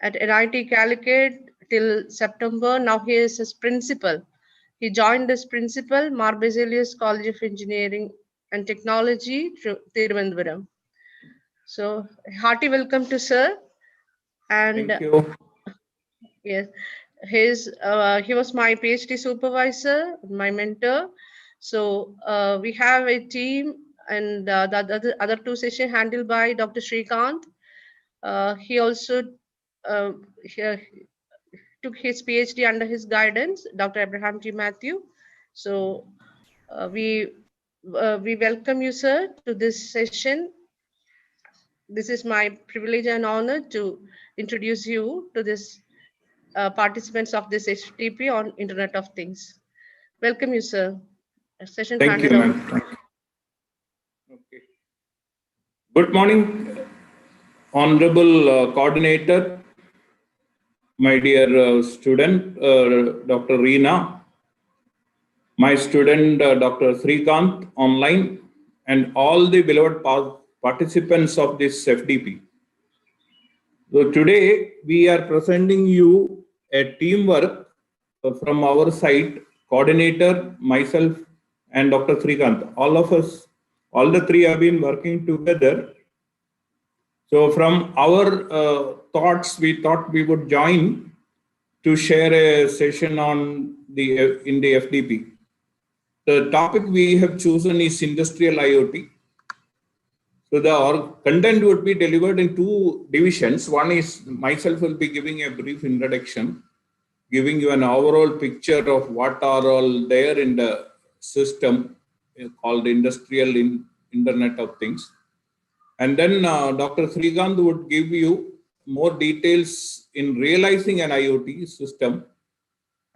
at NIT Calicut till September. Now he is his principal. He joined as principal, Mar Basilius College of Engineering and Technology, Tiruvandhuram. So, hearty welcome to sir. And Thank you. yes, he was my PhD supervisor, my mentor. So we have a team, and the other two sessions handled by Dr. Srikanth. He also uh, he, took his PhD under his guidance, Dr. Abraham T. Matthew. So uh, we we welcome you, sir, to this session. This is my privilege and honor to introduce you to this participants of this FDP on Internet of Things. Welcome you, sir. Session Thank you, handed over. ma'am. Thank you. Okay. Good morning, Honorable Coordinator, my dear student, Dr. Reena, my student, Dr. Srikanth, online, and all the beloved participants of this FDP. So today, we are presenting you a teamwork from our side, coordinator, myself, and Dr. Srikanth. All of us, all the three have been working together. So from our thoughts, we thought we would join to share a session on in the FDP. The topic we have chosen is industrial IoT. So the content would be delivered in two divisions. One is myself will be giving a brief introduction, giving you an overall picture of what are all there in the system called industrial Internet of Things. And then Dr. Srikanth would give you more details in realizing an IoT system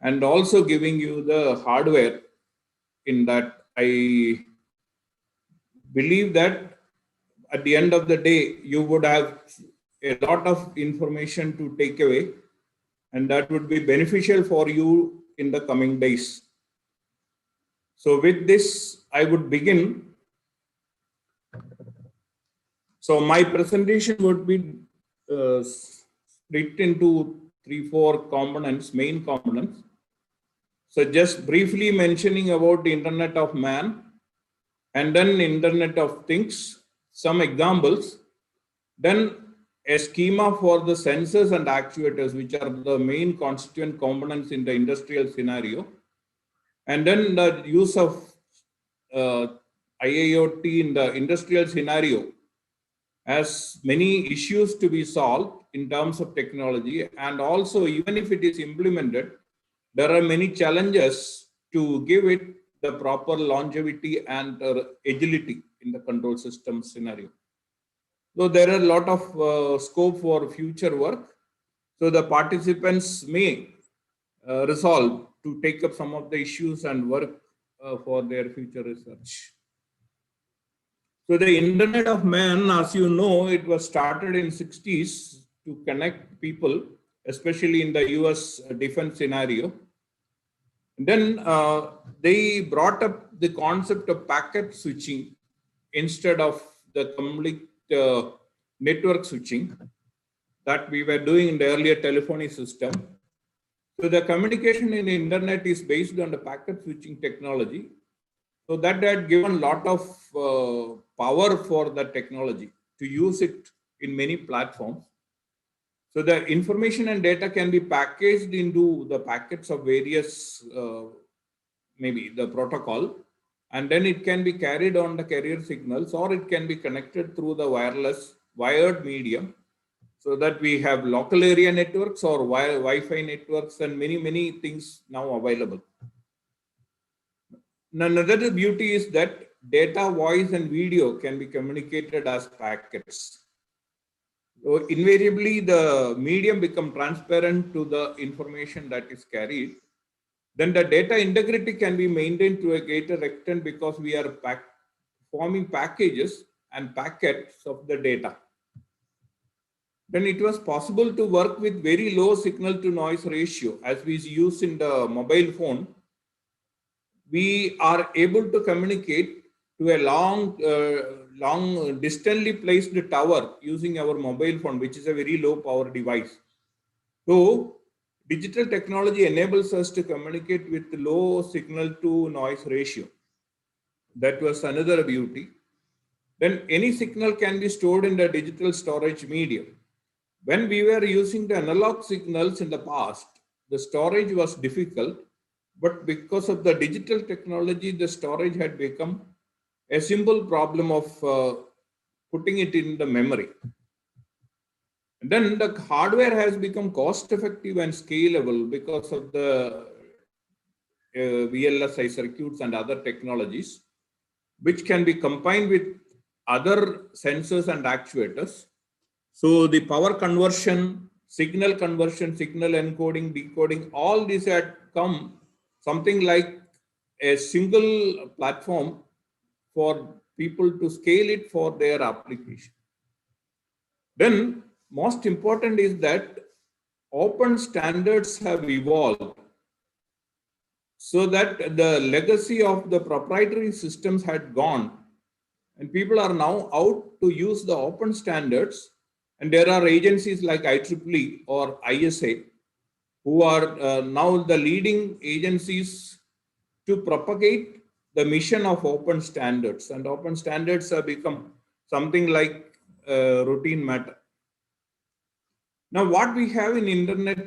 and also giving you the hardware in that. I believe that at the end of the day, you would have a lot of information to take away, and that would be beneficial for you in the coming days. So with this, I would begin. So my presentation would be split into 3-4 components, main components. So just briefly mentioning about the Internet of Man, and then Internet of Things, some examples, then a schema for the sensors and actuators, which are the main constituent components in the industrial scenario, and then the use of IoT in the industrial scenario has many issues to be solved in terms of technology, and also even if it is implemented, there are many challenges to give it the proper longevity and agility in the control system scenario. So there are a lot of scope for future work. So the participants may resolve to take up some of the issues and work for their future research. So the Internet of Man, as you know, it was started in 60s to connect people, especially in the US defense scenario. And then they brought up the concept of packet switching instead of the complete network switching that we were doing in the earlier telephony system. So the communication in the internet is based on the packet switching technology. So that had given a lot of power for the technology to use it in many platforms. So the information and data can be packaged into the packets of various, maybe the protocol, and then it can be carried on the carrier signals, or it can be connected through the wireless wired medium, so that we have local area networks or Wi-Fi networks and many things now available. Another beauty is that data, voice, and video can be communicated as packets. So invariably, the medium becomes transparent to the information that is carried. Then the data integrity can be maintained to a greater extent because we are forming packages and packets of the data. Then it was possible to work with very low signal to noise ratio as we use in the mobile phone. We are able to communicate to a long distantly placed tower using our mobile phone, which is a very low power device. So digital technology enables us to communicate with low signal to noise ratio. That was another beauty. Then any signal can be stored in the digital storage medium. When we were using the analog signals in the past, the storage was difficult, but because of the digital technology, the storage had become a simple problem of putting it in the memory. And then the hardware has become cost effective and scalable because of the VLSI circuits and other technologies, which can be combined with other sensors and actuators. So the power conversion, signal encoding, decoding, all these had come something like a single platform for people to scale it for their application. Then most important is that open standards have evolved so that the legacy of the proprietary systems had gone, and people are now out to use the open standards. And there are agencies like IEEE or ISA who are now the leading agencies to propagate the mission of open standards, and open standards have become something like routine matter. Now what we have in internet is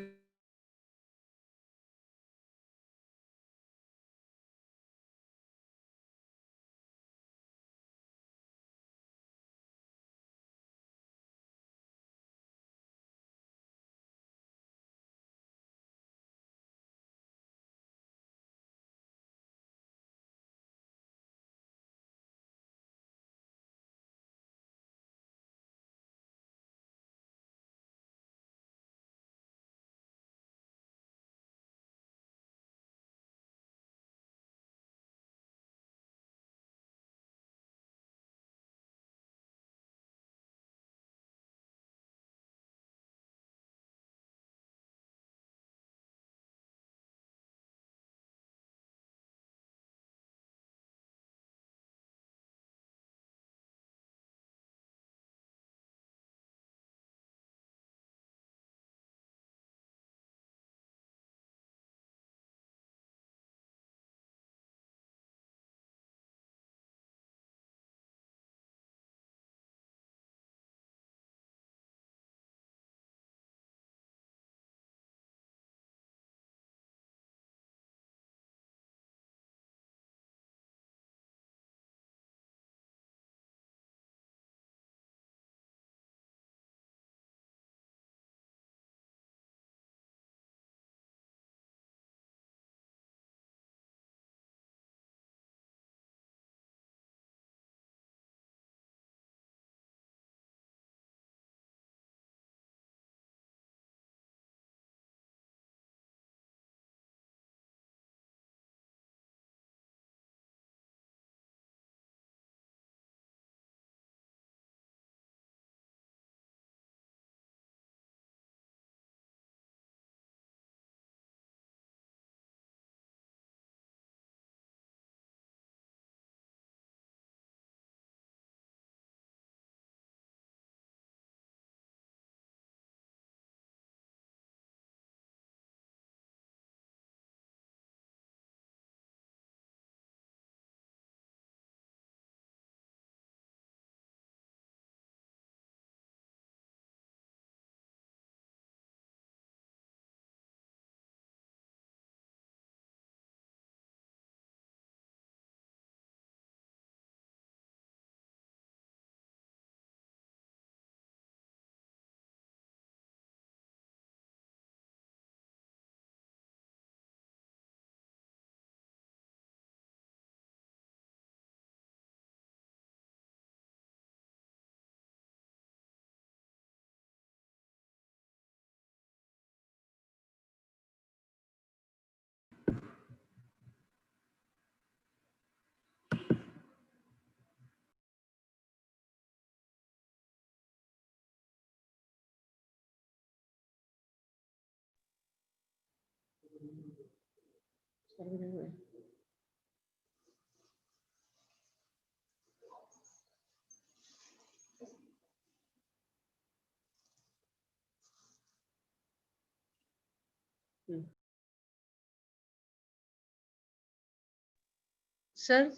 Sir,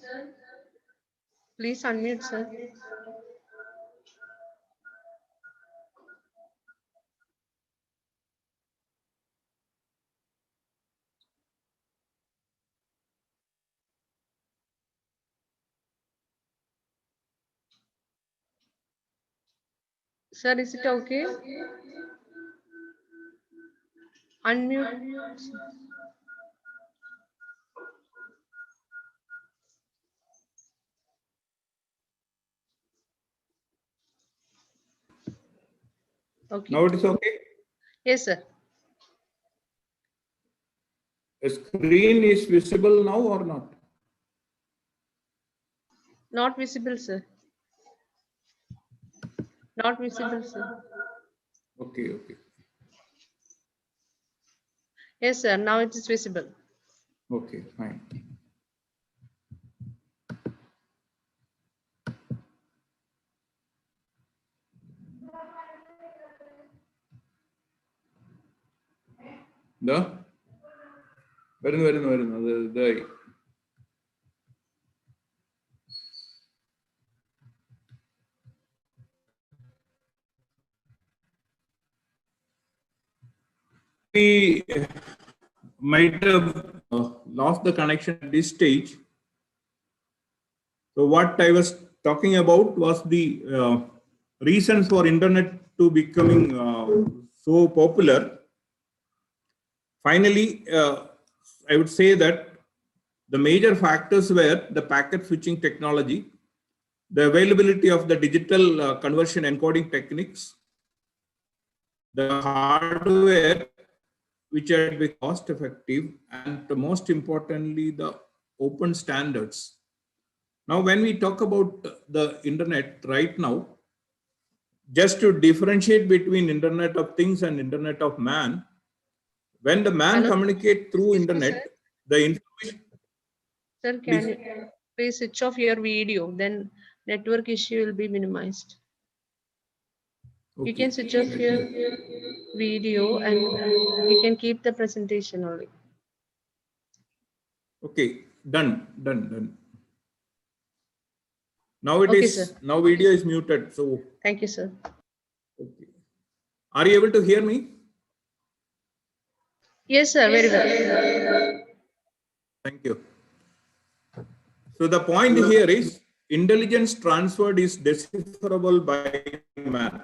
please unmute, sir. Sir, is it okay? Unmute. Okay. Now it is okay. Yes, sir. The screen is visible now or not? Not visible, sir. Not visible, sir. Okay, okay. Yes, sir. Now it is visible. Okay, fine. The we might have lost the connection at this stage. So what I was talking about was the reasons for internet to becoming so popular. Finally, I would say that the major factors were the packet switching technology, the availability of the digital conversion encoding techniques, the hardware which had been cost effective, and most importantly, the open standards. Now, when we talk about the internet right now, just to differentiate between Internet of Things and Internet of Man, when the man Hello? communicate through Excuse me, sir. internet, the information. Sir, can you please switch off your video? Then network issue will be minimized. You Okay. can switch off your video and you can keep the presentation only. Okay. Done. Now it Okay, is. sir. Now video is muted. So. Thank you, sir. Okay. Are you able to hear me? Yes, sir. Very well. Thank you. So the point here is intelligence transferred is decipherable by man.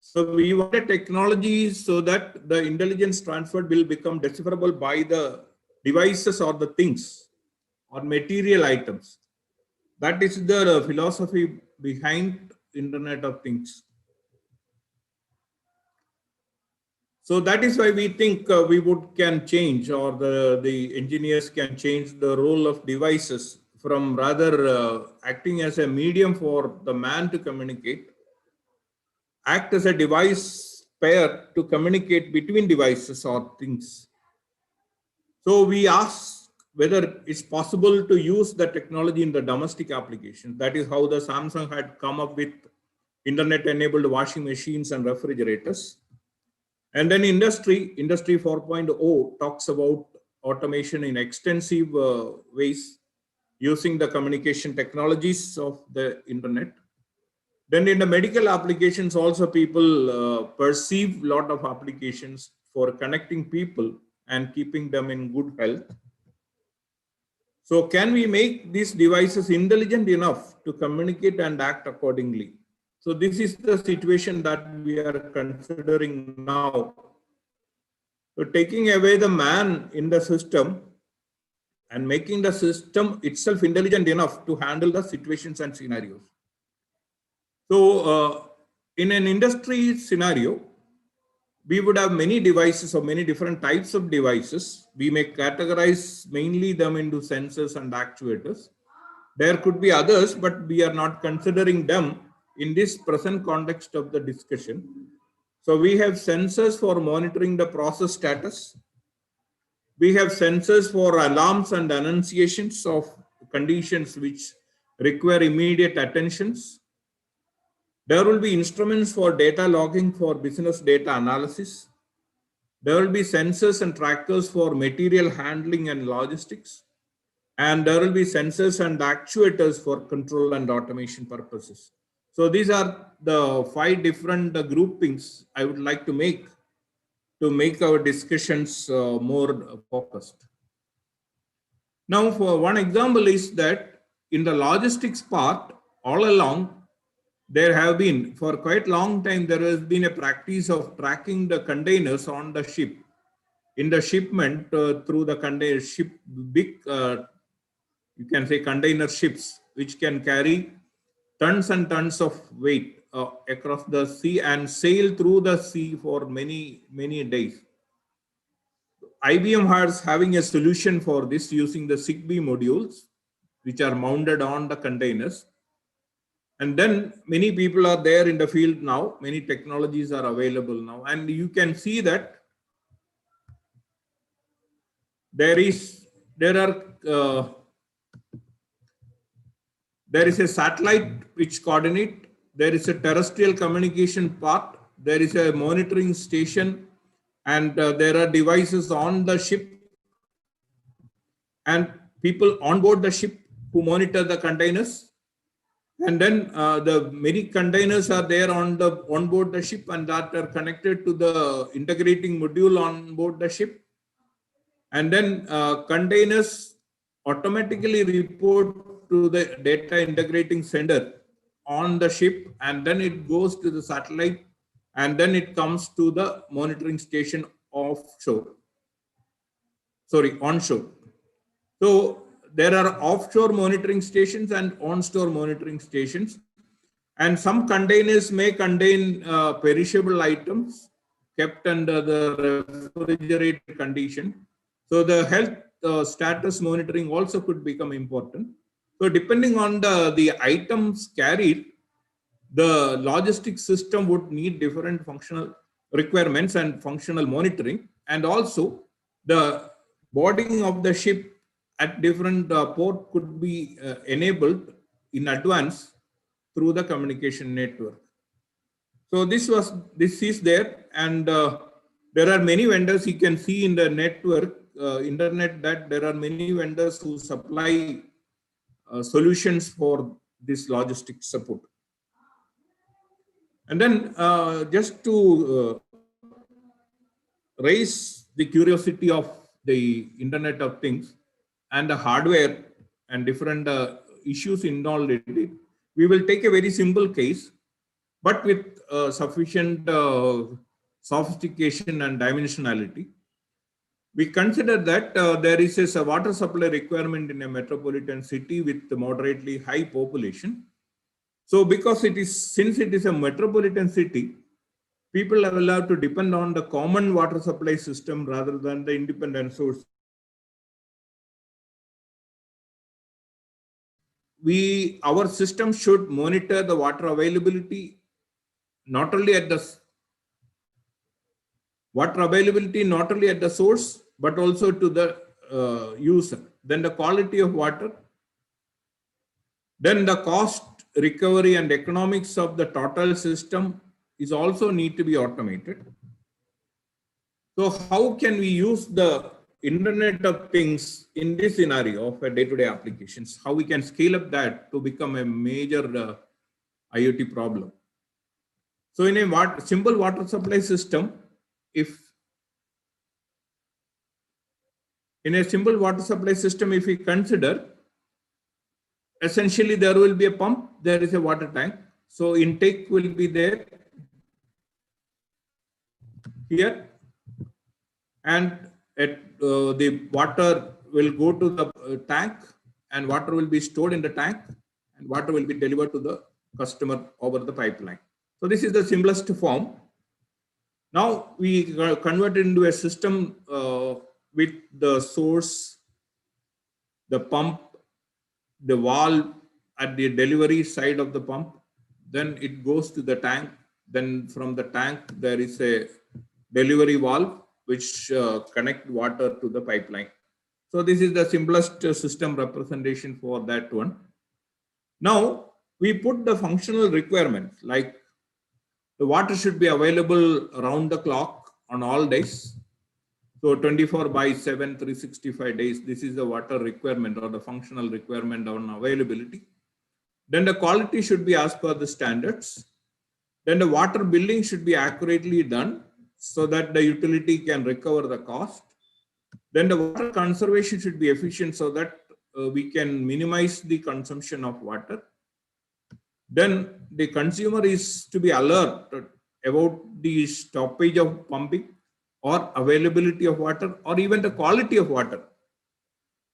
So we want a technology so that the intelligence transferred will become decipherable by the devices or the things or material items. That is the philosophy behind Internet of Things. So that is why we think we can change, or the engineers can change the role of devices from rather acting as a medium for the man to communicate, act as a device pair to communicate between devices or things. So we ask whether it's possible to use the technology in the domestic applications. That is how the Samsung had come up with internet-enabled washing machines and refrigerators. And then industry 4.0 talks about automation in extensive ways using the communication technologies of the internet. Then in the medical applications also people perceive a lot of applications for connecting people and keeping them in good health. So can we make these devices intelligent enough to communicate and act accordingly? So this is the situation that we are considering now. So taking away the man in the system and making the system itself intelligent enough to handle the situations and scenarios. So in an industry scenario, we would have many devices or many different types of devices. We may categorize mainly them into sensors and actuators. There could be others, but we are not considering them in this present context of the discussion. So we have sensors for monitoring the process status. We have sensors for alarms and annunciations of conditions which require immediate attentions. There will be instruments for data logging for business data analysis. There will be sensors and trackers for material handling and logistics. And there will be sensors and actuators for control and automation purposes. So these are the 5 different groupings I would like to make our discussions more focused. Now, for one example is that in the logistics part, all along, there have been, for quite long time, there has been a practice of tracking the containers on the ship. In the shipment through the container ship, big, you can say container ships, which can carry tons and tons of weight across the sea and sail through the sea for many, many days. IBM has having a solution for this using the Zigbee modules, which are mounted on the containers. And then many people are there in the field now. Many technologies are available now. And you can see that there is a satellite which coordinate. There is a terrestrial communication part. There is a monitoring station, and there are devices on the ship and people on board the ship who monitor the containers. And then the many containers are there on board the ship and that are connected to the integrating module on board the ship. And then containers automatically report to the data integrating center on the ship, and then it goes to the satellite, and then it comes to the monitoring station onshore. So there are offshore monitoring stations and onshore monitoring stations, and some containers may contain perishable items kept under the refrigerated condition. So the health status monitoring also could become important. So depending on the items carried, the logistics system would need different functional requirements and functional monitoring, and also the boarding of the ship at different port could be enabled in advance through the communication network. So this is there, and there are many vendors. You can see in the network internet that there are many vendors who supply solutions for this logistics support. And then just to raise the curiosity of the Internet of Things and the hardware and different issues involved in it, we will take a very simple case, but with sufficient sophistication and dimensionality. We consider that there is a water supply requirement in a metropolitan city with moderately high population. So because since it is a metropolitan city, people are allowed to depend on the common water supply system rather than the independent source. Our system should monitor the water availability not only at the source, but also to the user. Then the quality of water, then the cost recovery and economics of the total system is also need to be automated. So how can we use the Internet of Things in this scenario of a day-to-day applications? How we can scale up that to become a major IoT problem? So in a simple water supply system, if we consider, essentially there will be a pump, there is a water tank. So intake will be there here, and the water will go to the tank, and water will be stored in the tank, and water will be delivered to the customer over the pipeline. So this is the simplest form. Now we convert it into a system with the source, the pump, the valve at the delivery side of the pump, then it goes to the tank. Then from the tank, there is a delivery valve which connect water to the pipeline. So this is the simplest system representation for that one. Now we put the functional requirements, like the water should be available around the clock on all days. So 24/7, 365 days, this is the water requirement or the functional requirement on availability. Then the quality should be as per the standards. Then the water billing should be accurately done so that the utility can recover the cost. Then the water conservation should be efficient so that we can minimize the consumption of water. Then the consumer is to be alert about the stoppage of pumping or availability of water or even the quality of water.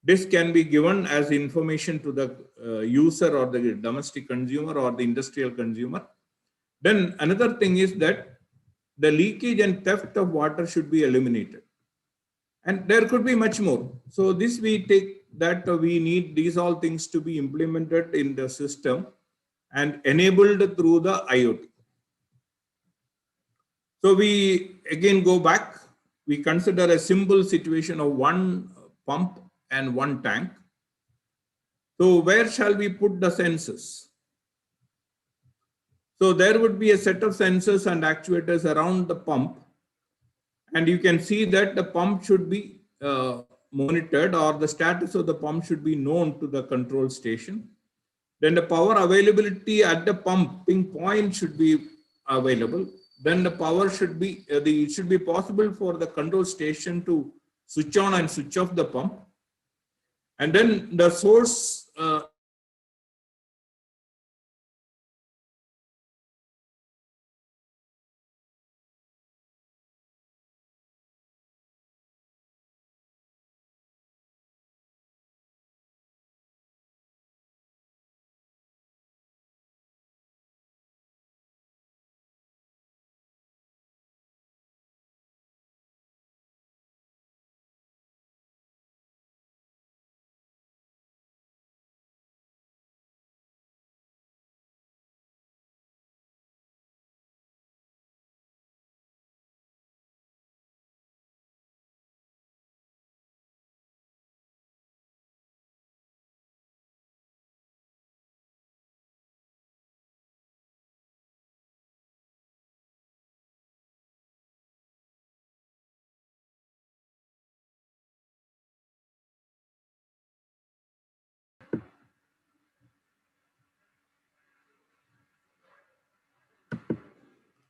This can be given as information to the user or the domestic consumer or the industrial consumer. Then another thing is that the leakage and theft of water should be eliminated. And there could be much more. So this we take that we need these all things to be implemented in the system and enabled through the IoT. So we again go back, we consider a simple situation of one pump and one tank. So where shall we put the sensors? So there would be a set of sensors and actuators around the pump. And you can see that the pump should be monitored, or the status of the pump should be known to the control station. Then the power availability at the pumping point should be available. Then the power should be, it should be possible for the control station to switch on and switch off the pump. And then the source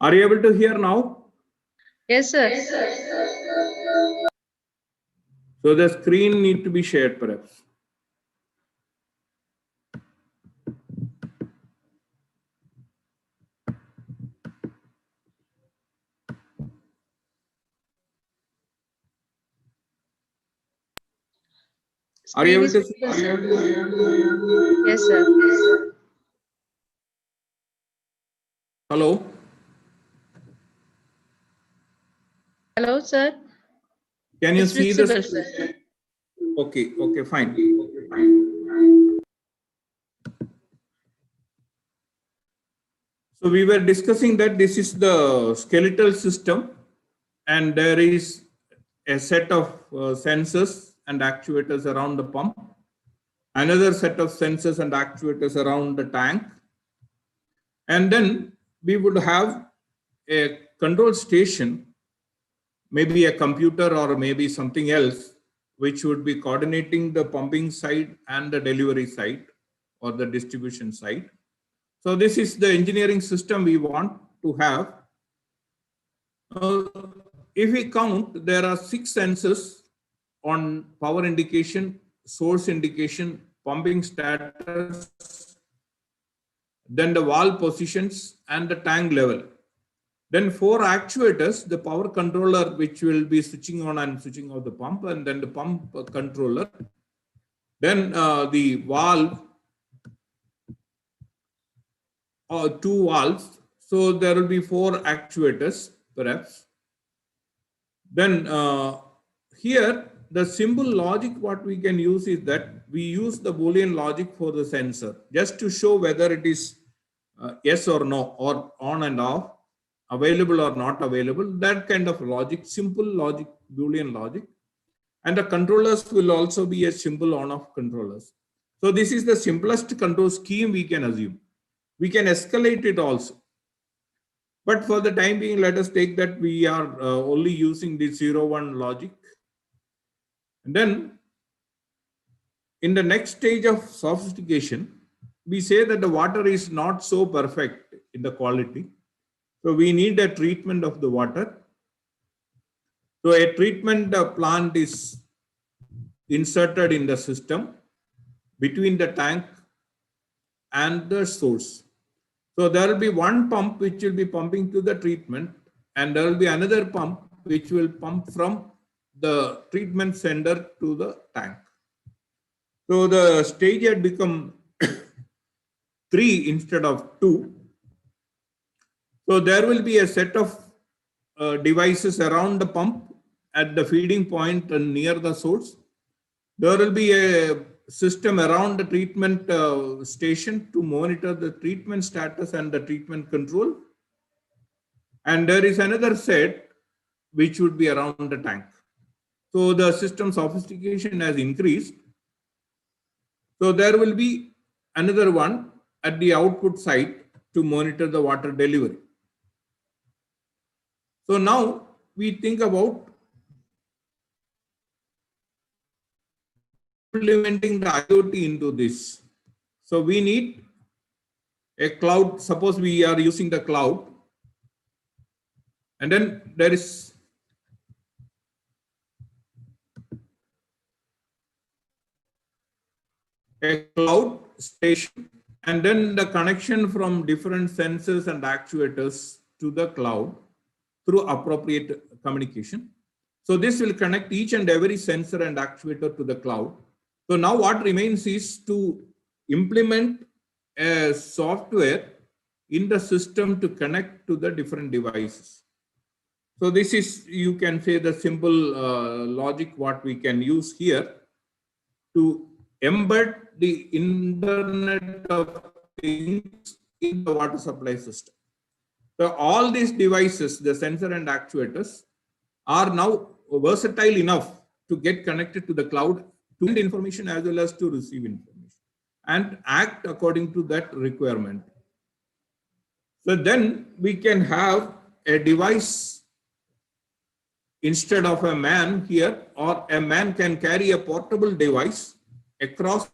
are you able to hear now? Yes, sir. So the screen need to be shared perhaps. Are you Screen able is to visible, see? sir. Yes, sir. Hello? Hello, sir. Can you It's see the visible, screen? sir. Okay, okay, fine. So we were discussing that this is the skeletal system and there is a set of sensors and actuators around the pump, another set of sensors and actuators around the tank, and then we would have a control station, maybe a computer or maybe something else, which would be coordinating the pumping side and the delivery side or the distribution side. So this is the engineering system we want to have. If we count, there are 6 sensors on power indication, source indication, pumping status, then the valve positions and the tank level. Then 4 actuators, the power controller, which will be switching on and switching off the pump, and then the pump controller. Then the valve, 2 valves. So there will be 4 actuators, perhaps. Then here, the simple logic what we can use is that we use the Boolean logic for the sensor just to show whether it is yes or no, or on and off, available or not available, that kind of logic, simple logic, Boolean logic. And the controllers will also be a simple on-off controllers. So this is the simplest control scheme we can assume. We can escalate it also. But for the time being, let us take that we are only using the 0-1 logic. And then in the next stage of sophistication, we say that the water is not so perfect in the quality. So we need a treatment of the water. So a treatment plant is inserted in the system between the tank and the source. So there will be one pump which will be pumping to the treatment, and there will be another pump which will pump from the treatment center to the tank. So the stage had become three instead of two. So there will be a set of devices around the pump at the feeding point and near the source. There will be a system around the treatment station to monitor the treatment status and the treatment control. And there is another set which would be around the tank. So the system sophistication has increased. So there will be another one at the output site to monitor the water delivery. So now we think about implementing the IoT into this. So we need a cloud. Suppose we are using the cloud, and then there is a cloud station, and then the connection from different sensors and actuators to the cloud through appropriate communication. So this will connect each and every sensor and actuator to the cloud. So now what remains is to implement a software in the system to connect to the different devices. So this is, you can say, the simple logic what we can use here to embed the Internet of Things in the water supply system. So all these devices, the sensor and actuators, are now versatile enough to get connected to the cloud to send information as well as to receive information and act according to that requirement. So then we can have a device instead of a man here, or a man can carry a portable device across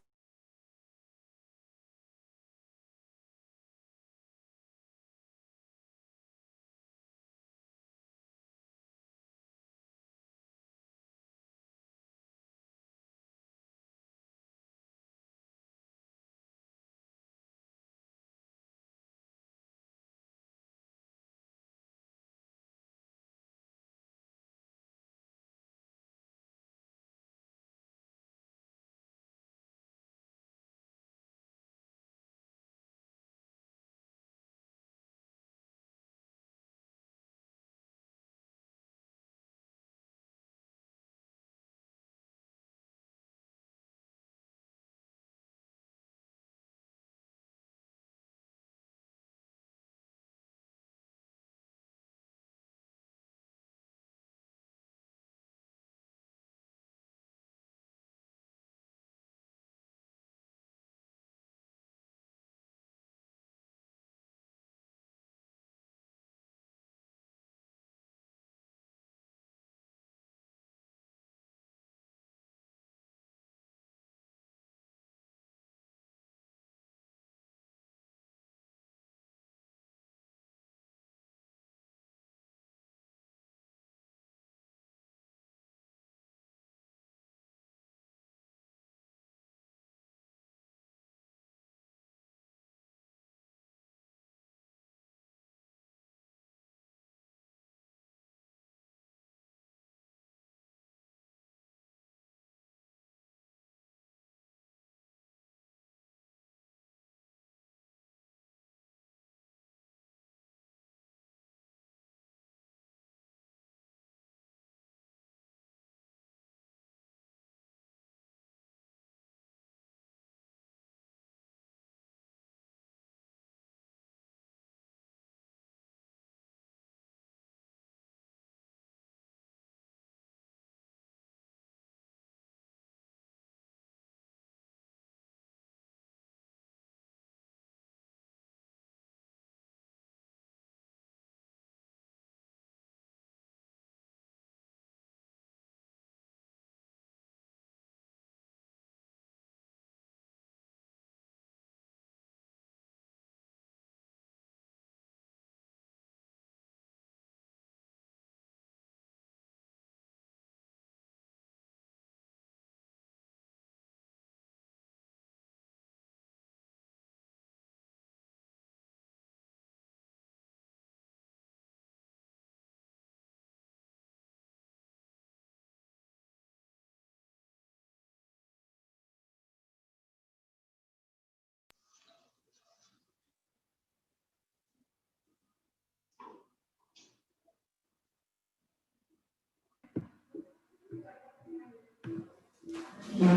Hey,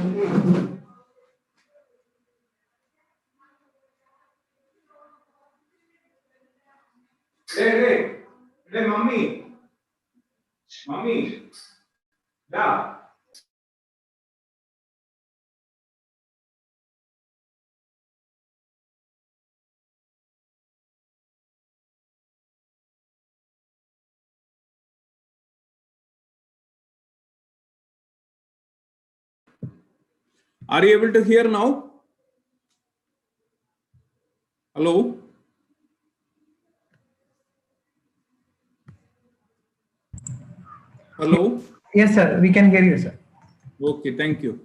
mummy, yeah. Are you able to hear now? Hello? Hello? Yes, sir. We can hear you, sir. Okay, thank you.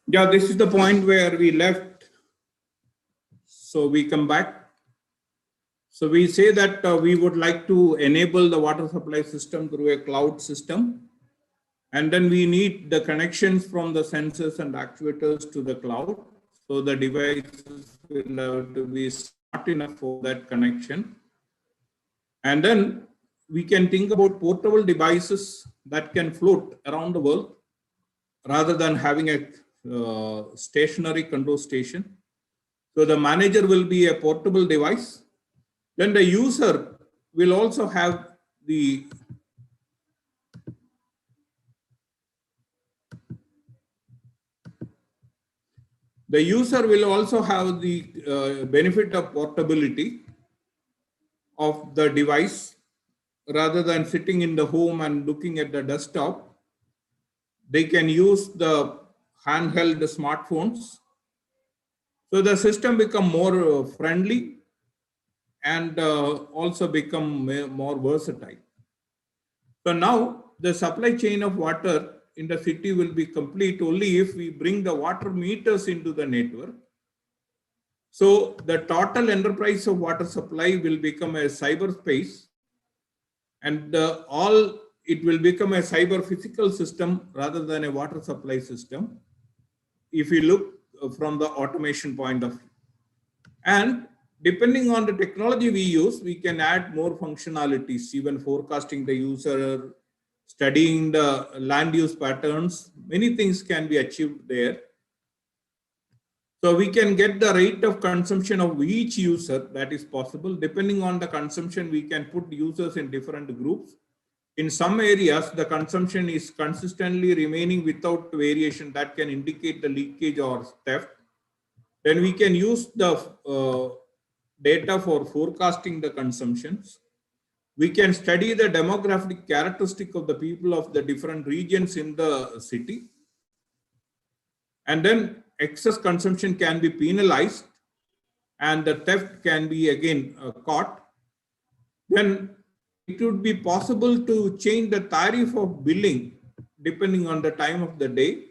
Yeah, this is the point where we left. So we come back. So we say that we would like to enable the water supply system through a cloud system. And then we need the connections from the sensors and actuators to the cloud. So the devices will have to be smart enough for that connection. And then we can think about portable devices that can float around the world rather than having a stationary control station. So the manager will be a portable device. Then the user will also have the benefit of portability of the device rather than sitting in the home and looking at the desktop. They can use the handheld smartphones. So the system become more friendly and also become more versatile. So now the supply chain of water in the city will be complete only if we bring the water meters into the network. So the total enterprise of water supply will become a cyberspace, and it will become a cyber physical system rather than a water supply system if you look from the automation point of view. And depending on the technology we use, we can add more functionalities, even forecasting the user, studying the land use patterns. Many things can be achieved there. So we can get the rate of consumption of each user, that is possible. Depending on the consumption, we can put users in different groups. In some areas, the consumption is consistently remaining without variation. That can indicate the leakage or theft. Then we can use the data for forecasting the consumptions. We can study the demographic characteristic of the people of the different regions in the city. And then excess consumption can be penalized and the theft can be again caught. Then it would be possible to change the tariff of billing depending on the time of the day.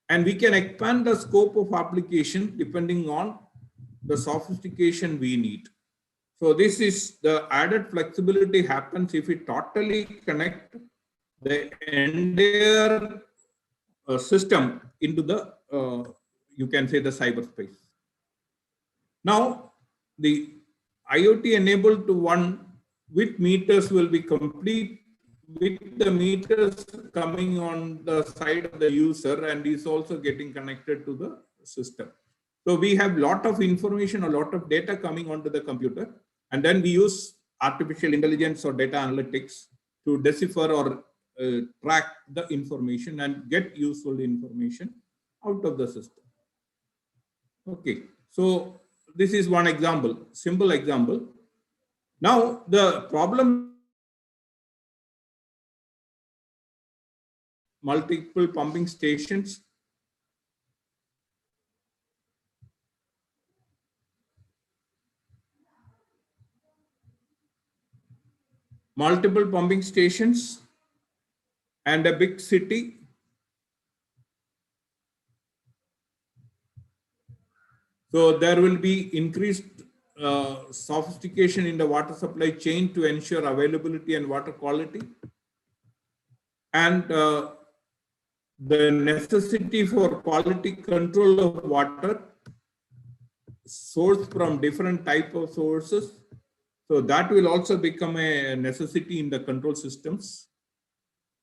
And we can expand the scope of application depending on the sophistication we need. So this is the added flexibility happens if we totally connect the entire system into the, you can say, the cyberspace. Now, the IoT enabled to one with meters will be complete with the meters coming on the side of the user and is also getting connected to the system. So we have lot of information, a lot of data coming onto the computer, and then we use artificial intelligence or data analytics to decipher or track the information and get useful information out of the system. Okay, so this is one example, simple example. Now the problem, multiple pumping stations. Multiple pumping stations and a big city. So there will be increased sophistication in the water supply chain to ensure availability and water quality, and the necessity for quality control of water sourced from different type of sources. So that will also become a necessity in the control systems.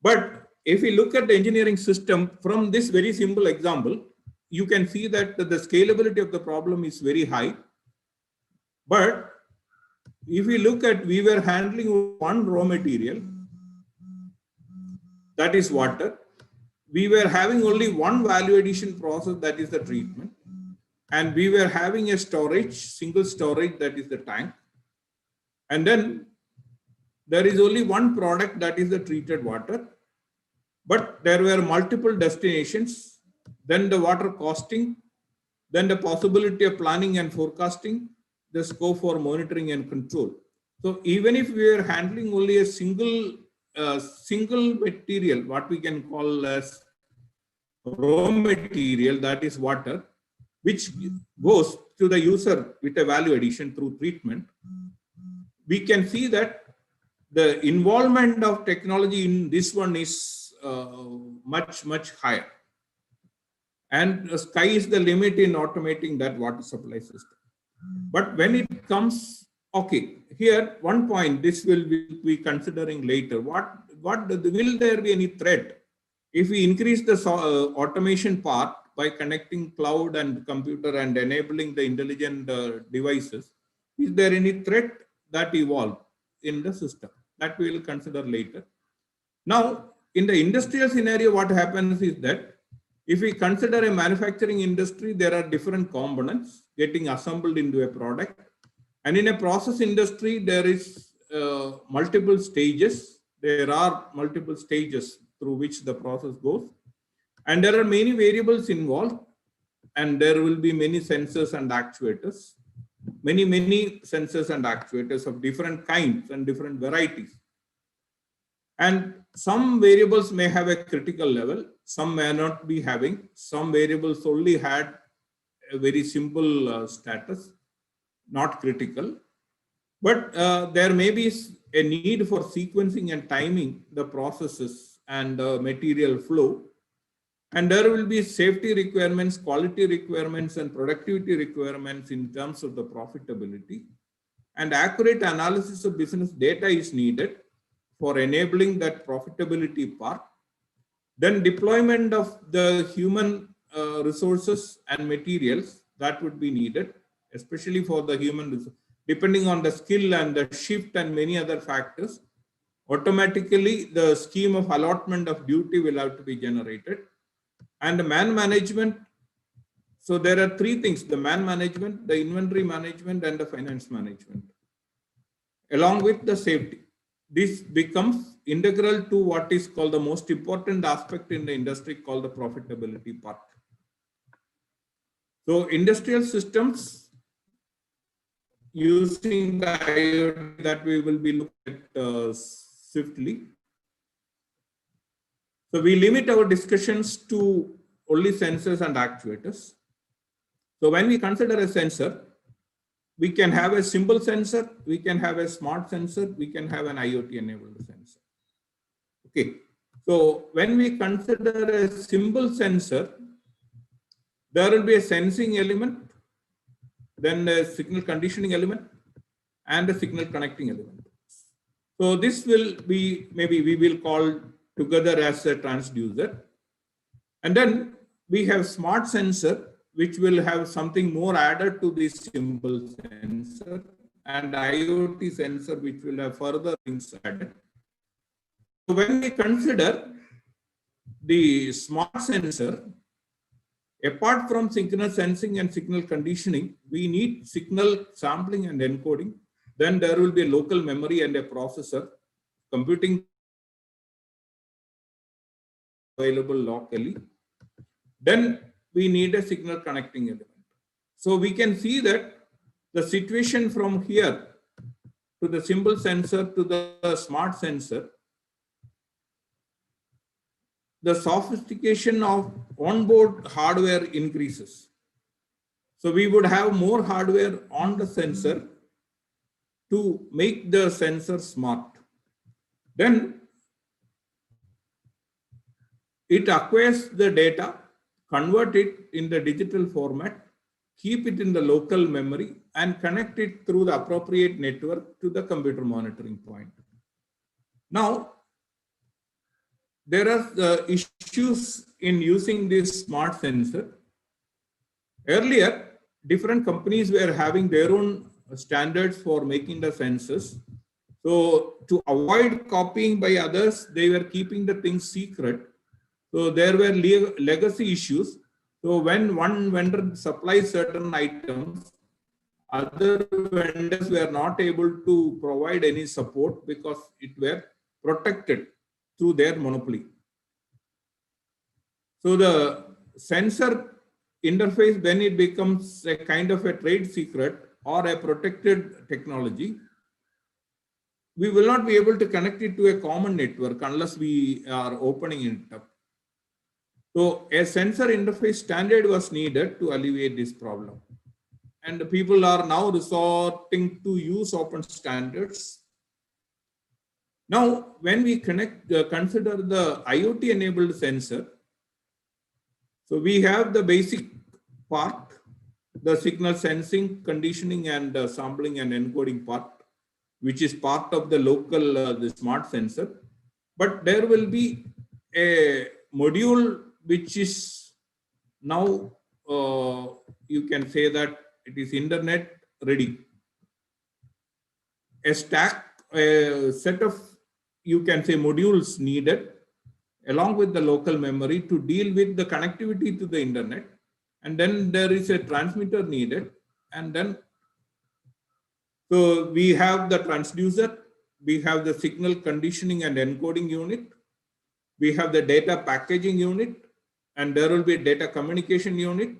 But if we look at the engineering system from this very simple example, you can see that the scalability of the problem is very high. But if we look at, we were handling one raw material, that is water. We were having only one value addition process, that is the treatment. And we were having a storage, single storage, that is the tank. And then there is only one product, that is the treated water. But there were multiple destinations, then the water costing, then the possibility of planning and forecasting, the scope for monitoring and control. So even if we are handling only a single material, what we can call as raw material, that is water, which goes to the user with a value addition through treatment, we can see that the involvement of technology in this one is much higher, and the sky is the limit in automating that water supply system. But when it comes, okay, here one point, this will be considering later. What will there be any threat if we increase the automation part by connecting cloud and computer and enabling the intelligent devices? Is there any threat that evolve in the system? That we will consider later. Now, in the industrial scenario, what happens is that if we consider a manufacturing industry, there are different components getting assembled into a product. And in a process industry, there is multiple stages. There are multiple stages through which the process goes. And there are many variables involved. And there will be many sensors and actuators. Many sensors and actuators of different kinds and different varieties. And some variables may have a critical level, some may not be having. Some variables only had a very simple status, not critical. But there may be a need for sequencing and timing the processes and material flow. And there will be safety requirements, quality requirements, and productivity requirements in terms of the profitability. And accurate analysis of business data is needed for enabling that profitability part. Then deployment of the human resources and materials that would be needed, especially for the human resources, depending on the skill and the shift and many other factors. Automatically, the scheme of allotment of duty will have to be generated. And the man management. So there are three things: the man management, the inventory management, and the finance management, along with the safety. This becomes integral to what is called the most important aspect in the industry, called the profitability part. So industrial systems using the IoT that we will be looking at swiftly. So we limit our discussions to only sensors and actuators. So when we consider a sensor, we can have a simple sensor, we can have a smart sensor, we can have an IoT enabled sensor. Okay. So when we consider a simple sensor, there will be a sensing element, then a signal conditioning element, and a signal connecting element. So this will be, maybe we will call together as a transducer. And then we have smart sensor, which will have something more added to this simple sensor, and IoT sensor, which will have further things added. So when we consider the smart sensor, apart from signal sensing and signal conditioning, we need signal sampling and encoding. Then there will be a local memory and a processor computing available locally. Then we need a signal connecting element. So we can see that the situation from here to the simple sensor to the smart sensor, the sophistication of onboard hardware increases. So we would have more hardware on the sensor to make the sensor smart. Then it acquires the data, convert it in the digital format, keep it in the local memory, and connect it through the appropriate network to the computer monitoring point. Now, there are issues in using this smart sensor. Earlier, different companies were having their own standards for making the sensors. So to avoid copying by others, they were keeping the things secret. So there were legacy issues. So when one vendor supplies certain items, other vendors were not able to provide any support because it were protected through their monopoly. So the sensor interface, when it becomes a kind of a trade secret or a protected technology, we will not be able to connect it to a common network unless we are opening it up. So a sensor interface standard was needed to alleviate this problem. And people are now resorting to use open standards. Now, when we consider the IoT enabled sensor, so we have the basic part, the signal sensing, conditioning, and sampling and encoding part, which is part of the local the smart sensor. But there will be a module which is now you can say that it is internet ready. A stack, a set of, you can say, modules needed along with the local memory to deal with the connectivity to the internet. And then there is a transmitter needed. And then, so we have the transducer, we have the signal conditioning and encoding unit, we have the data packaging unit, and there will be a data communication unit,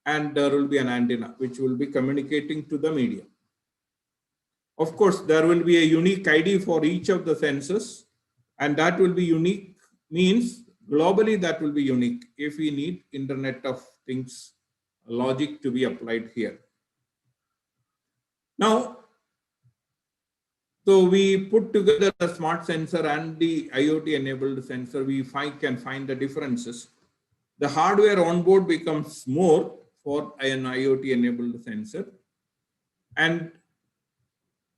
and there will be an antenna which will be communicating to the media. Of course, there will be a unique ID for each of the sensors, and that will be unique, means globally that will be unique if we need Internet of Things logic to be applied here. Now, so we put together the smart sensor and the IoT enabled sensor, we can find the differences. The hardware on board becomes more for an IoT enabled sensor. And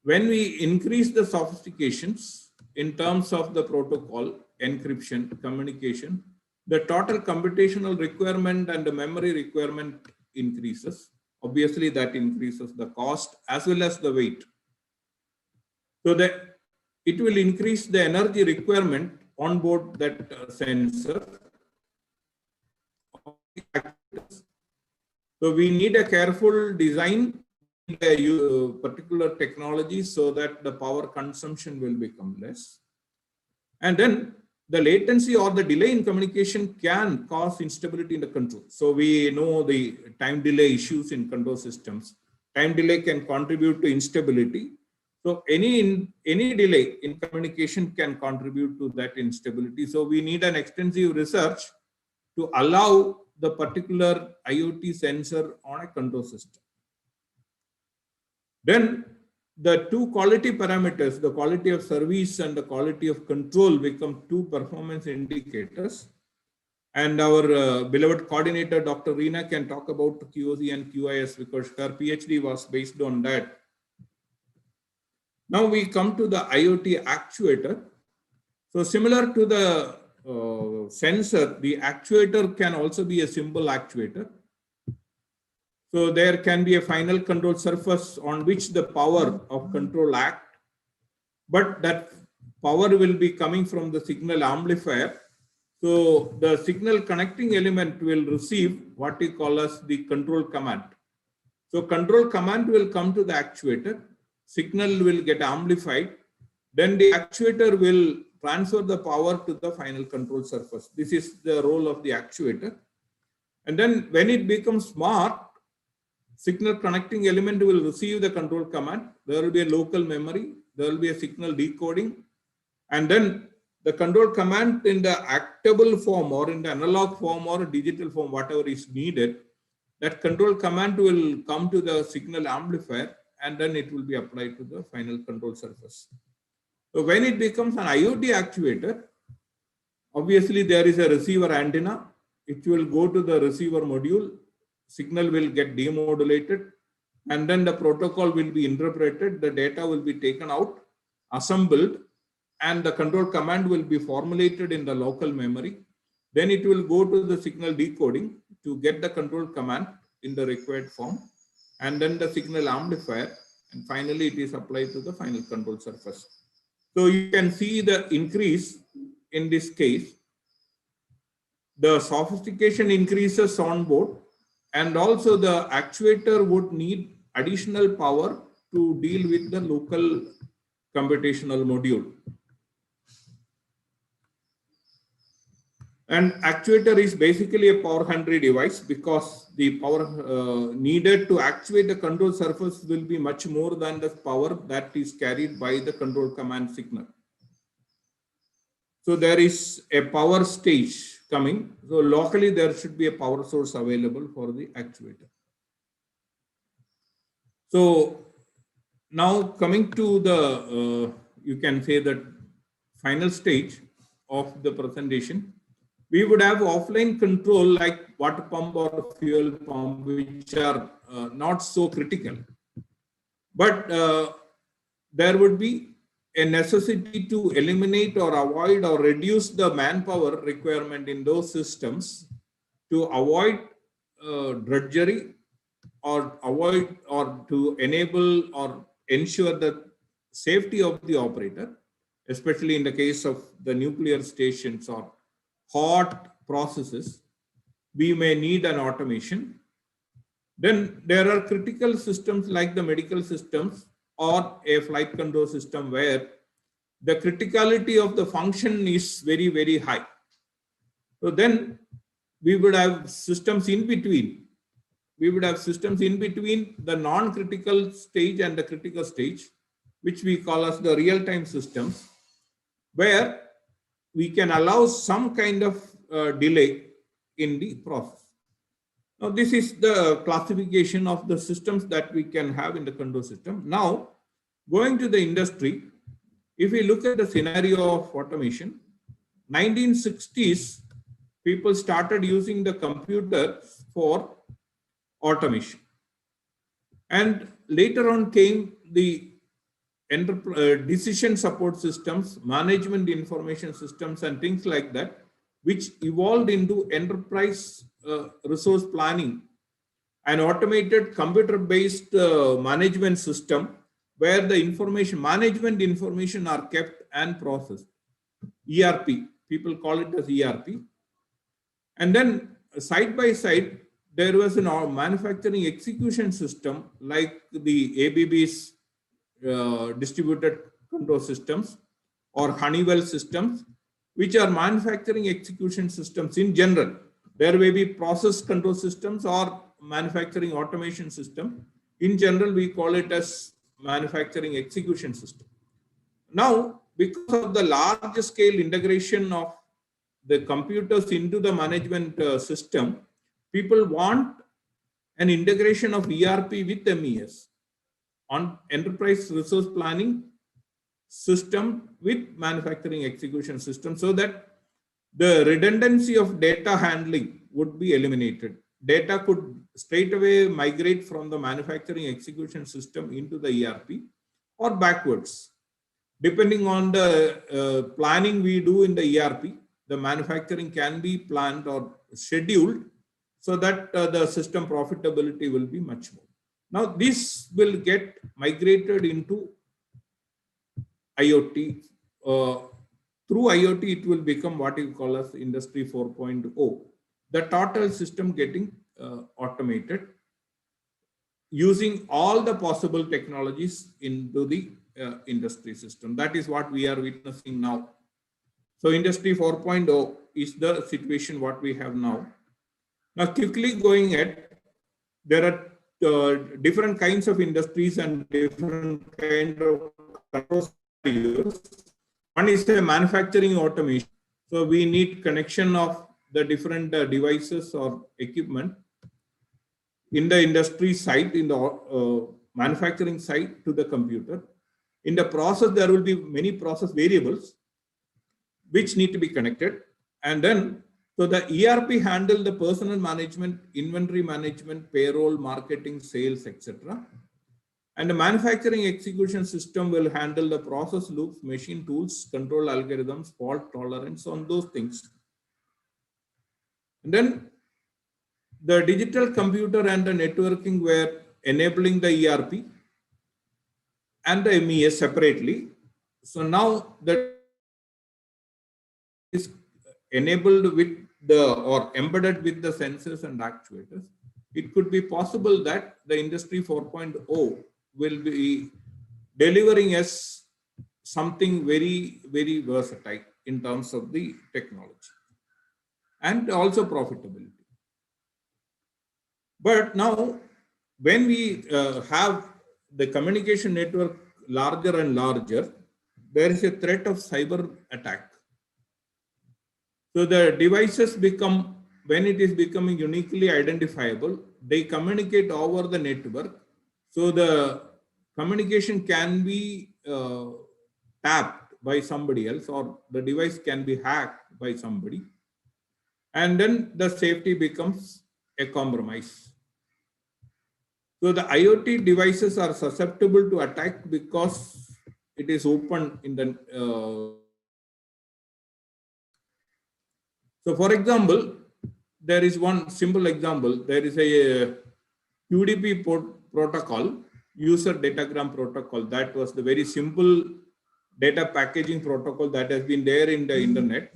when we increase the sophistications in terms of the protocol, encryption, communication, the total computational requirement and the memory requirement increases. Obviously, that increases the cost as well as the weight. So that it will increase the energy requirement on board that sensor. So we need a careful design, a particular technology so that the power consumption will become less. And then the latency or the delay in communication can cause instability in the control. So we know the time delay issues in control systems. Time delay can contribute to instability. So any delay in communication can contribute to that instability. So we need an extensive research to allow the particular IoT sensor on a control system. Then the two quality parameters, the quality of service and the quality of control, become two performance indicators. And our beloved coordinator, Dr. Reena, can talk about QoC and QoS because her PhD was based on that. Now we come to the IoT actuator. So similar to the sensor, the actuator can also be a simple actuator. So there can be a final control surface on which the power of control act, but that power will be coming from the signal amplifier. So the signal connecting element will receive what we call as the control command. So control command will come to the actuator, signal will get amplified, then the actuator will transfer the power to the final control surface. This is the role of the actuator. And then when it becomes smart, signal connecting element will receive the control command. There will be a local memory. There will be a signal decoding. And then the control command in the actable form or in the analog form or digital form, whatever is needed, that control command will come to the signal amplifier and then it will be applied to the final control surface. So when it becomes an IoT actuator, obviously there is a receiver antenna. It will go to the receiver module. Signal will get demodulated and then the protocol will be interpreted. The data will be taken out, assembled, and the control command will be formulated in the local memory. Then it will go to the signal decoding to get the control command in the required form, and then the signal amplifier, and finally it is applied to the final control surface. So you can see the increase in this case. The sophistication increases on board, and also the actuator would need additional power to deal with the local computational module. And actuator is basically a power hungry device because the power needed to actuate the control surface will be much more than the power that is carried by the control command signal. So there is a power stage coming. So locally there should be a power source available for the actuator. So now coming to the, you can say that final stage of the presentation, we would have offline control like water pump or fuel pump, which are not so critical. But there would be a necessity to eliminate or avoid or reduce the manpower requirement in those systems to avoid drudgery or avoid or to enable or ensure the safety of the operator, especially in the case of the nuclear stations or hot processes. We may need an automation. Then there are critical systems like the medical systems or a flight control system where the criticality of the function is very, very high. So then we would have systems in between. We would have systems in between the non-critical stage and the critical stage, which we call as the real-time systems, where we can allow some kind of delay in the process. Now, this is the classification of the systems that we can have in the control system. Now, going to the industry, if we look at the scenario of automation, 1960s, people started using the computer for automation. And later on came the decision support systems, management information systems, and things like that, which evolved into enterprise resource planning, an automated computer-based management system where the information, management information are kept and processed. ERP, people call it as ERP. And then side by side, there was a manufacturing execution system like the ABB's distributed control systems or Honeywell systems, which are manufacturing execution systems in general. There may be process control systems or manufacturing automation system. In general, we call it as manufacturing execution system. Now, because of the large scale integration of the computers into the management system, people want an integration of ERP with MES on enterprise resource planning system with manufacturing execution system, so that the redundancy of data handling would be eliminated. Data could straight away migrate from the manufacturing execution system into the ERP or backwards. Depending on the planning we do in the ERP, the manufacturing can be planned or scheduled so that the system profitability will be much more. Now, this will get migrated into IoT. Through IoT, it will become what you call as Industry 4.0. The total system getting automated using all the possible technologies into the industry system. That is what we are witnessing now. So Industry 4.0 is the situation what we have now. Now, quickly going ahead, there are different kinds of industries and different kind of control scenarios. One is a manufacturing automation. So we need connection of the different devices or equipment. in the industry site, in the manufacturing site to the computer. In the process, there will be many process variables which need to be connected. And then, so the ERP handle the personal management, inventory management, payroll, marketing, sales, etc. And the manufacturing execution system will handle the process loops, machine tools, control algorithms, fault tolerance, on those things. And then the digital computer and the networking were enabling the ERP and the MES separately. So now that is enabled with the or embedded with the sensors and actuators, it could be possible that the industry 4.0 will be delivering us something very, very versatile in terms of the technology and also profitability. But now, when we have the communication network larger and larger, there is a threat of cyber attack. So the devices become, when it is becoming uniquely identifiable, they communicate over the network. So the communication can be tapped by somebody else, or the device can be hacked by somebody. And then the safety becomes a compromise. So the IoT devices are susceptible to attack because it is open in the so for example, there is one simple example. There is a UDP protocol, user datagram protocol. That was the very simple data packaging protocol that has been there in the internet.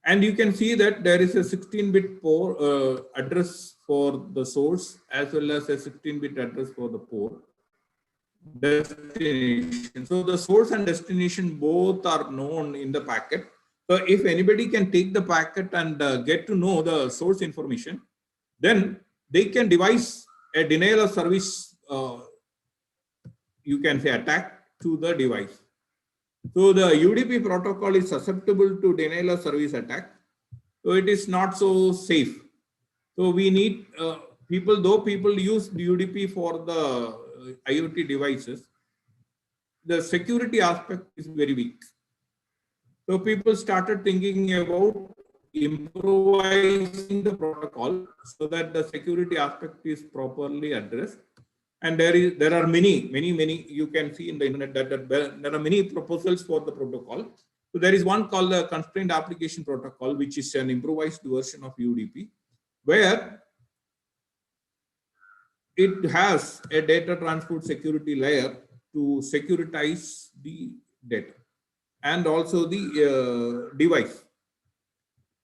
And you can see that there is a 16-bit address for the source as well as a 16-bit address for the port destination. So the source and destination both are known in the packet. So if anybody can take the packet and get to know the source information, then they can devise a denial of service, you can say, attack to the device. So the UDP protocol is susceptible to denial of service attack. So it is not so safe. So we need people, though people use the UDP for the IoT devices, the security aspect is very weak. So people started thinking about improvising the protocol so that the security aspect is properly addressed. And there are many, you can see in the internet that there are many proposals for the protocol. So there is one called the Constrained Application Protocol, which is an improvised version of UDP, where it has a data transport security layer to securitize the data and also the device.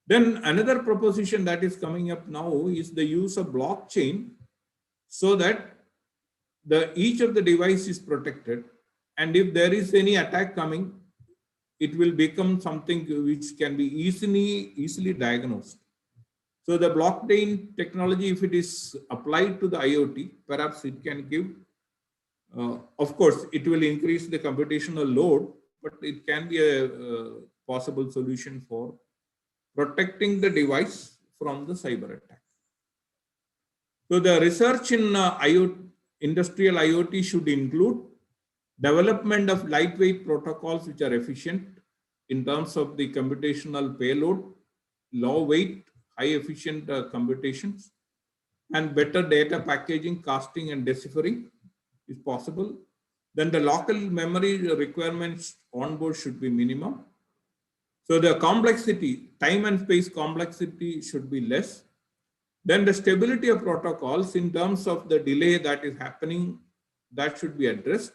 Then another proposition that is coming up now is the use of blockchain so that each of the device is protected, and if there is any attack coming, it will become something which can be easily diagnosed. So the blockchain technology, if it is applied to the IoT, perhaps it can give, of course, it will increase the computational load, but it can be a possible solution for protecting the device from the cyber attack. So the research in industrial IoT should include development of lightweight protocols which are efficient in terms of the computational payload, low weight, high efficient computations, and better data packaging, casting, and deciphering is possible. Then the local memory requirements on board should be minimum. So the complexity, time and space complexity should be less. Then the stability of protocols in terms of the delay that is happening, that should be addressed.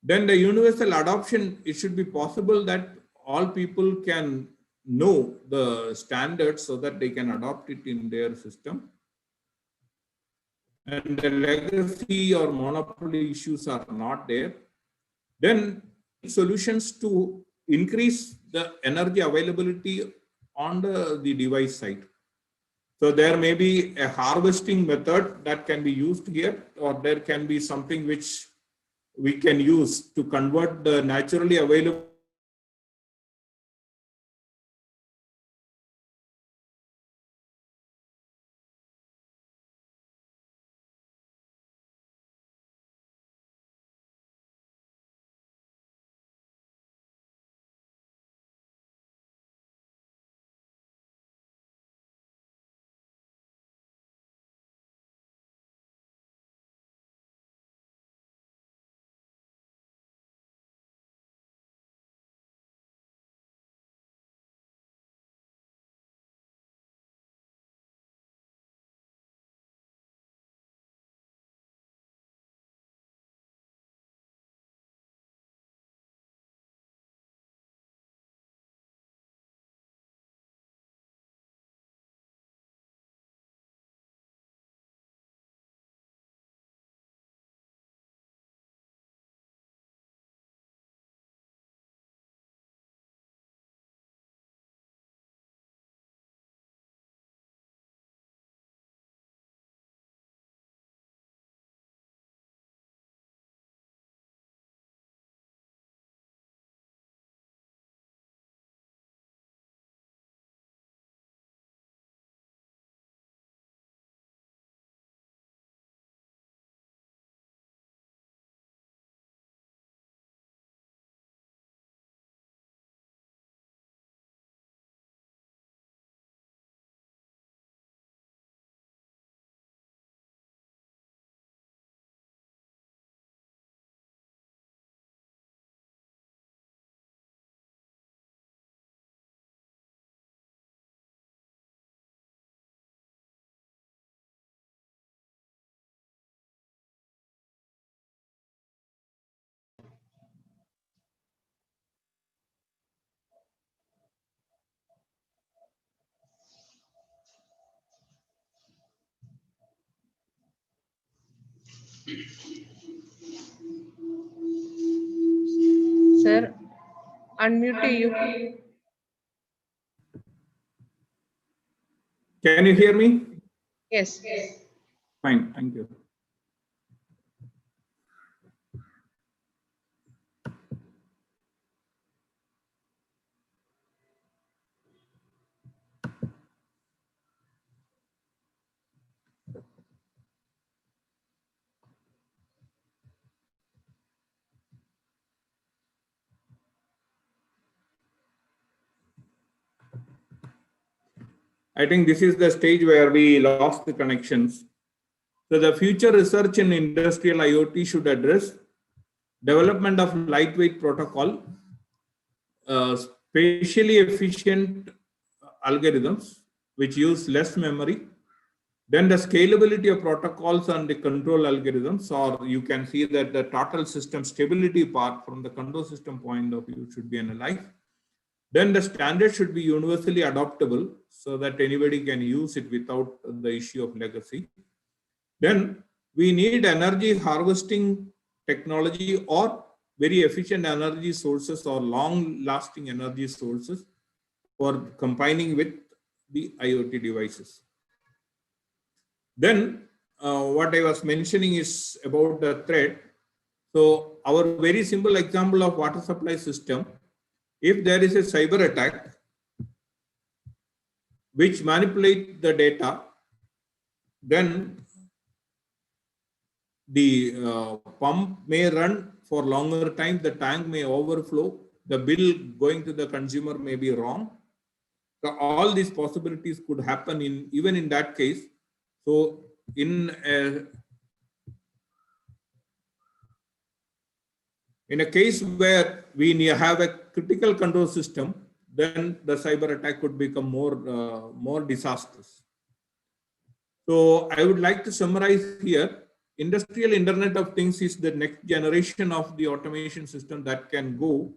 Then the universal adoption, it should be possible that all people can know the standards so that they can adopt it in their system. And the legacy or monopoly issues are not there. Then solutions to increase the energy availability on the device side. So there may be a harvesting method that can be used here, or there can be something which we can use to convert the naturally available Sir, unmute you. Can you hear me? Yes. Fine, thank you. I think this is the stage where we lost the connections. So the future research in industrial IoT should address development of lightweight protocol, spatially efficient algorithms which use less memory, then the scalability of protocols and the control algorithms, or you can see that the total system stability part from the control system point of view should be analyzed. Then the standard should be universally adoptable so that anybody can use it without the issue of legacy. Then we need energy harvesting technology or very efficient energy sources or long lasting energy sources for combining with the IoT devices. Then what I was mentioning is about the threat. So our very simple example of water supply system, if there is a cyber attack which manipulate the data, then the pump may run for longer time, the tank may overflow, the bill going to the consumer may be wrong. So all these possibilities could happen in even in that case. So in a case where we have a critical control system, then the cyber attack could become more disastrous. So I would like to summarize here. Industrial Internet of Things is the next generation of the automation system that can go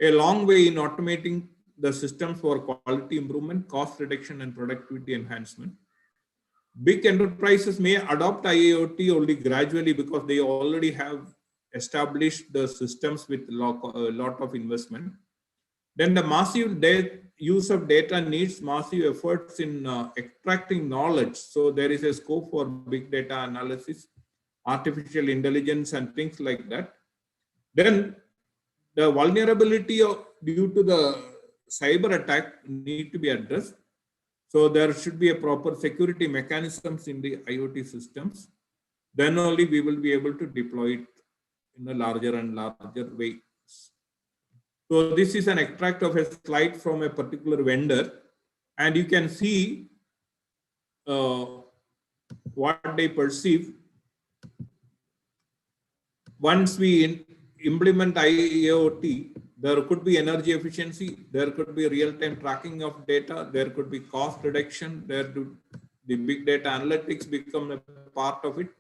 a long way in automating the system for quality improvement, cost reduction, and productivity enhancement. Big enterprises may adopt IoT only gradually because they already have established the systems with a lot of investment. Then the massive use of data needs massive efforts in extracting knowledge. So there is a scope for big data analysis, artificial intelligence, and things like that. Then the vulnerability due to the cyber attack need to be addressed. So there should be a proper security mechanisms in the IoT systems. Then only we will be able to deploy it in a larger and larger way. So this is an extract of a slide from a particular vendor, and you can see what they perceive. Once we implement IoT, there could be energy efficiency, there could be real-time tracking of data, there could be cost reduction, the big data analytics become a part of it.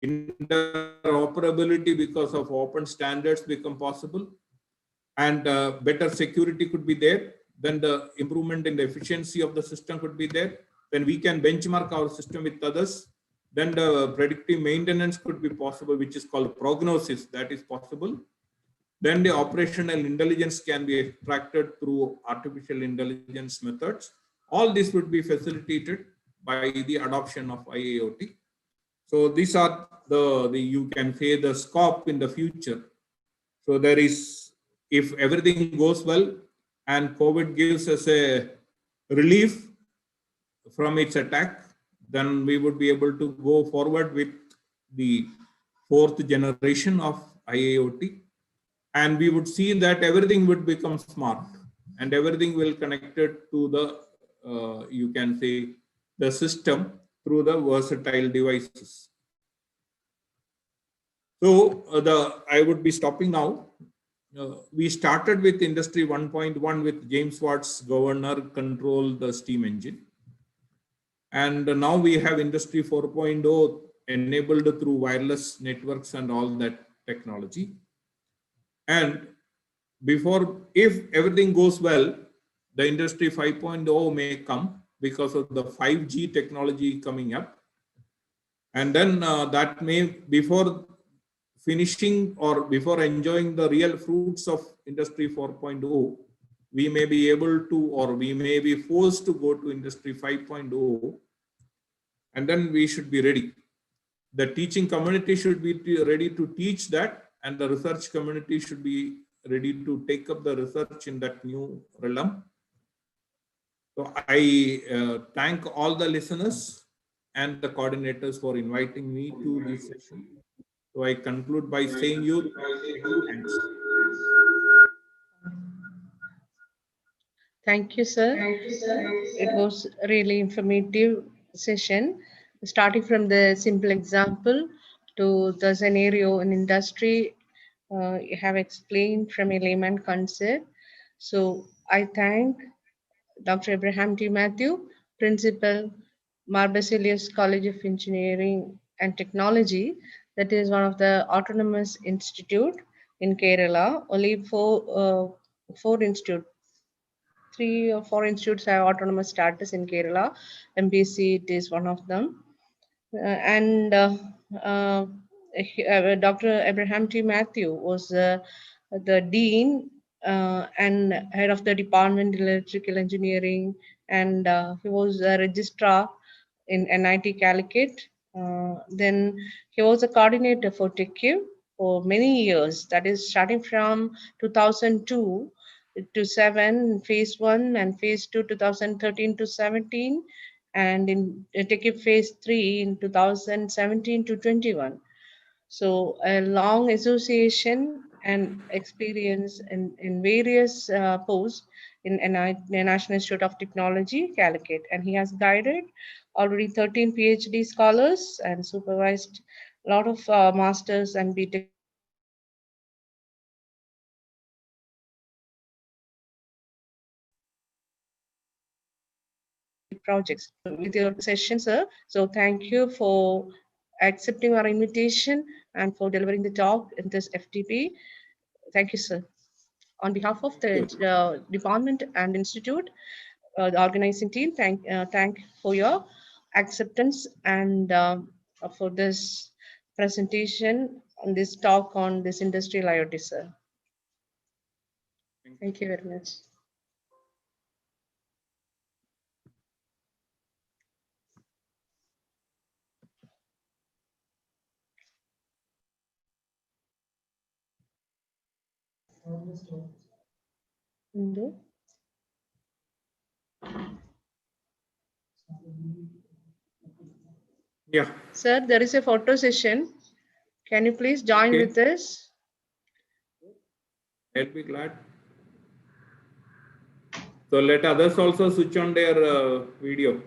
Interoperability because of open standards become possible, and better security could be there. Then the improvement in the efficiency of the system could be there. Then we can benchmark our system with others. Then the predictive maintenance could be possible, which is called prognosis, that is possible. Then the operational intelligence can be extracted through artificial intelligence methods. All this would be facilitated by the adoption of IoT. So these are the you can say the scope in the future. So there is, if everything goes well and COVID gives us a relief from its attack, then we would be able to go forward with the 4th generation of IoT, and we would see that everything would become smart and everything will connected to the you can say the system through the versatile devices. So I would be stopping now. We started with Industry 1.1 with James Watt's governor control the steam engine. And now we have Industry 4.0 enabled through wireless networks and all that technology. And if everything goes well, the Industry 5.0 may come because of the 5G technology coming up. And then that may, before finishing or before enjoying the real fruits of Industry 4.0, we may be able to, or we may be forced to go to Industry 5.0, and then we should be ready. The teaching community should be ready to teach that, and the research community should be ready to take up the research in that new realm. So I thank all the listeners and the coordinators for inviting me to this session. So I conclude by saying you many thanks. Thank you, sir. It was a really informative session, starting from the simple example to the scenario in industry. You have explained from a layman concept. So I thank Dr. Abraham T. Matthew, Principal, Marbacelius College of Engineering and Technology, that is one of the autonomous institute in Kerala. Only four institute, 3 or 4 institutes have autonomous status in Kerala. MBC it is one of them. And uh, Dr. Abraham T. Matthew was the dean and head of the department electrical engineering, and he was a registrar in NIT Calicut. Then he was a coordinator for TechQ for many years. That is starting from 2002 to 7, phase 1, and phase 2, 2013 to 17, and in TechQ phase 3 in 2017 to 21. So a long association and experience in various posts in the National Institute of Technology, Calicut, and he has guided already 13 PhD scholars and supervised a lot of masters and BTech students in big projects. With your session, sir. So thank you for accepting our invitation and for delivering the talk in this FDP. Thank you, sir. On behalf of the Thank you. department and institute, the organizing team, thank for your acceptance and for this presentation on this talk on this industrial IoT, sir. Thank you. Thank you very much. Indu? Yeah. Sir, there is a photo session. Can you please join Okay. with us? I'll be glad. So let others also switch on their video.